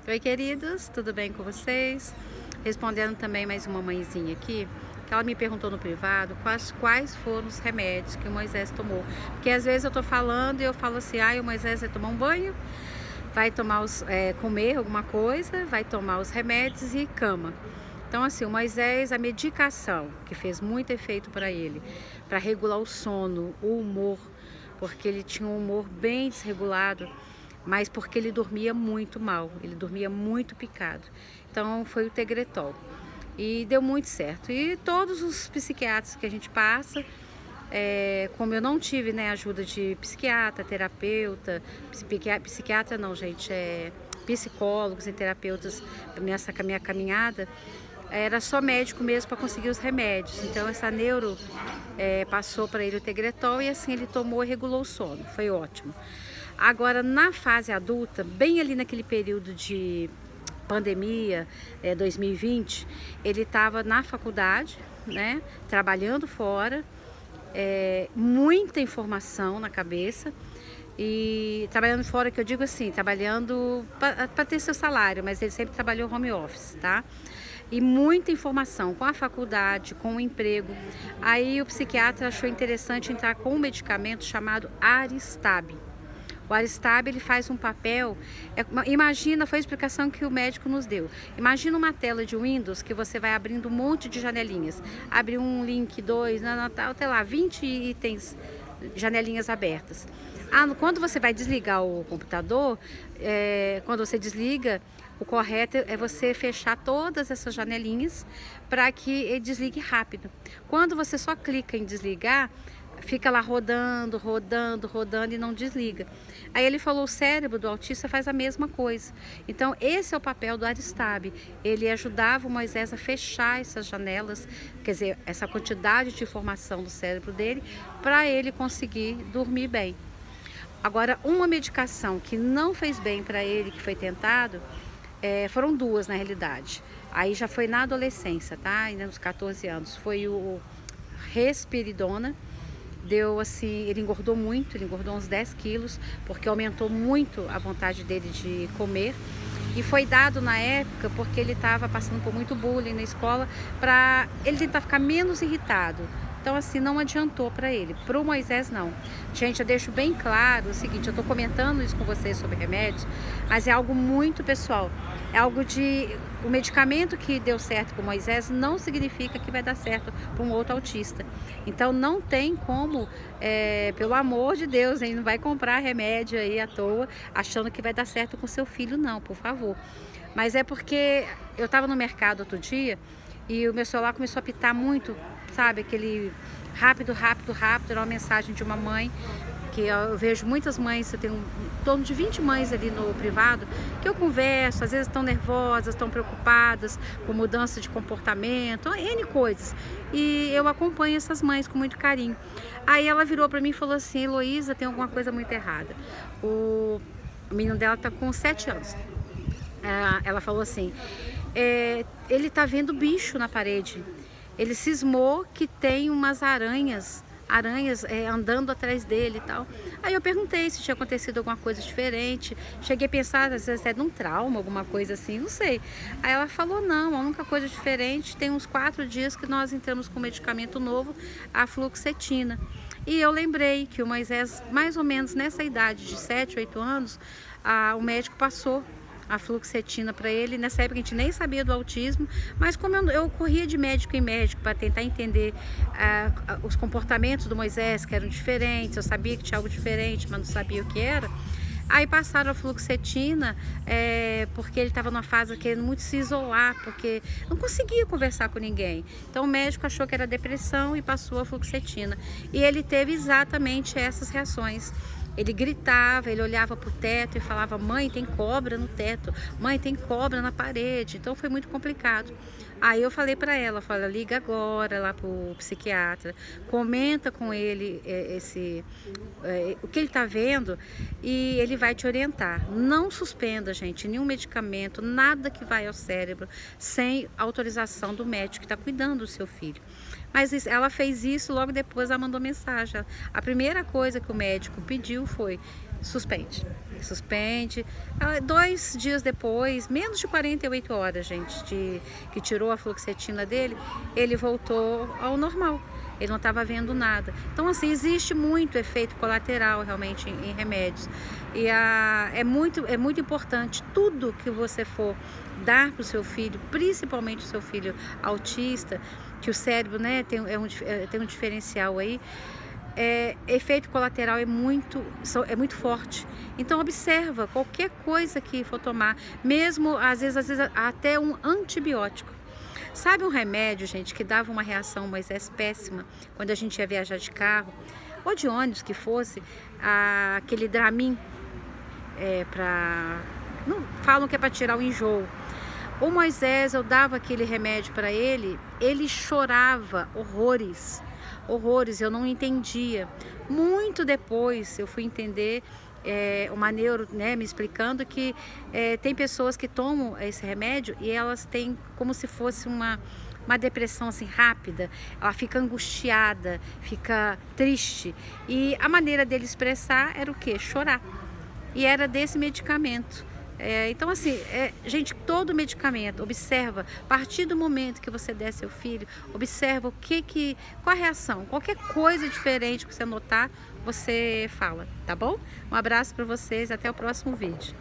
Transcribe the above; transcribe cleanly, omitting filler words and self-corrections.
Oi, queridos, tudo bem com vocês? Respondendo também mais uma mãezinha aqui, que ela me perguntou no privado quais foram os remédios que o Moisés tomou. Porque às vezes eu tô falando e eu falo assim, o Moisés vai tomar um banho, vai tomar comer alguma coisa, vai tomar os remédios e cama. Então assim, o Moisés, a medicação que fez muito efeito para ele, para regular o sono, o humor, porque ele tinha um humor bem desregulado, mas porque ele dormia muito mal, ele dormia muito picado. Então foi o Tegretol e deu muito certo. E todos os psiquiatras que a gente passa, como eu não tive, né, ajuda de psiquiatra, terapeuta, psiquiatra não, gente, psicólogos e terapeutas nessa minha caminhada, era só médico mesmo para conseguir os remédios. Então essa neuro passou para ele o Tegretol e assim ele tomou e regulou o sono, foi ótimo. Agora na fase adulta, bem ali naquele período de pandemia, 2020, ele estava na faculdade, né, trabalhando fora, muita informação na cabeça. E trabalhando fora, que eu digo assim, trabalhando para ter seu salário, mas ele sempre trabalhou home office, tá? E muita informação com a faculdade, com o emprego. Aí o psiquiatra achou interessante entrar com um medicamento chamado Aristab. O Aristab, ele faz um papel, imagina, foi a explicação que o médico nos deu. Imagina uma tela de Windows que você vai abrindo um monte de janelinhas. Abre um link, dois, até lá, 20 itens, janelinhas abertas. Quando você vai desligar o computador, quando você desliga, o correto é você fechar todas essas janelinhas para que ele desligue rápido. Quando você só clica em desligar, fica lá rodando, rodando, rodando e não desliga. Aí ele falou, o cérebro do autista faz a mesma coisa. Então esse é o papel do Aristab. Ele ajudava o Moisés a fechar essas janelas, quer dizer, essa quantidade de informação do cérebro dele, para ele conseguir dormir bem. Agora, uma medicação que não fez bem para ele, que foi tentado, foram duas na realidade. Aí já foi na adolescência, tá? Ainda nos 14 anos. Foi o Risperidona. Deu assim, ele engordou muito, ele engordou uns 10 quilos, porque aumentou muito a vontade dele de comer. E foi dado na época porque ele estava passando por muito bullying na escola, para ele tentar ficar menos irritado. Então assim, não adiantou para ele. Para o Moisés não. Gente, eu deixo bem claro o seguinte, eu estou comentando isso com vocês sobre remédios, mas é algo muito pessoal. É algo de... O medicamento que deu certo com o Moisés não significa que vai dar certo para um outro autista. Então não tem como, pelo amor de Deus, hein, não vai comprar remédio aí à toa, achando que vai dar certo com seu filho, não, por favor. Mas é porque eu estava no mercado outro dia e o meu celular começou a pitar muito, sabe, aquele rápido, rápido, rápido. Era uma mensagem de uma mãe, que eu vejo muitas mães, eu tenho em torno de 20 mães ali no privado, que eu converso, às vezes estão nervosas, estão preocupadas com mudança de comportamento, N coisas. E eu acompanho essas mães com muito carinho. Aí ela virou para mim e falou assim, Heloísa, tem alguma coisa muito errada. O menino dela está com 7 anos. Ela falou assim, ele tá vendo bicho na parede. Ele cismou que tem umas aranhas andando atrás dele e tal. Aí eu perguntei se tinha acontecido alguma coisa diferente. Cheguei a pensar, às vezes, de um trauma, alguma coisa assim, não sei. Aí ela falou, não, a única coisa diferente, tem uns 4 dias que nós entramos com um medicamento novo, a fluoxetina. E eu lembrei que o Moisés, mais ou menos nessa idade de 7, 8 anos, o médico passou a fluoxetina para ele. Nessa época a gente nem sabia do autismo, mas como eu corria de médico em médico para tentar entender os comportamentos do Moisés, que eram diferentes, eu sabia que tinha algo diferente, mas não sabia o que era. Aí passaram a fluoxetina, porque ele estava numa fase querendo muito se isolar, porque não conseguia conversar com ninguém. Então o médico achou que era depressão e passou a fluoxetina. E ele teve exatamente essas reações. Ele gritava, ele olhava para o teto e falava, mãe, tem cobra no teto, mãe, tem cobra na parede. Então foi muito complicado. Aí eu falei para ela, liga agora lá para o psiquiatra, comenta com ele o que ele está vendo e ele vai te orientar. Não suspenda, gente, nenhum medicamento, nada que vai ao cérebro sem autorização do médico que está cuidando do seu filho. Mas ela fez isso, logo depois ela mandou mensagem. A primeira coisa que o médico pediu foi, suspende. Suspende. 2 dias depois, menos de 48 horas, gente, que tirou a fluoxetina dele, ele voltou ao normal. Ele não estava vendo nada. Então, assim, existe muito efeito colateral realmente em remédios. E é muito importante tudo que você for dar para o seu filho, principalmente o seu filho autista, que o cérebro, né, tem um diferencial aí. Efeito colateral é muito forte. Então observa qualquer coisa que for tomar, mesmo às vezes até um antibiótico. Sabe um remédio, gente, que dava uma reação, Moisés, péssima, quando a gente ia viajar de carro, ou de ônibus que fosse, aquele Dramin, não, falam que é para tirar o enjoo. O Moisés, eu dava aquele remédio para ele, ele chorava horrores, eu não entendia. Muito depois eu fui entender, uma neuro, né, me explicando que tem pessoas que tomam esse remédio e elas têm como se fosse uma depressão assim rápida, ela fica angustiada, fica triste, e a maneira dele expressar era o quê? Chorar. E era desse medicamento. Então assim, gente, todo medicamento, observa, a partir do momento que você der seu filho, observa qual a reação, qualquer coisa diferente que você notar, você fala, tá bom? Um abraço para vocês, até o próximo vídeo.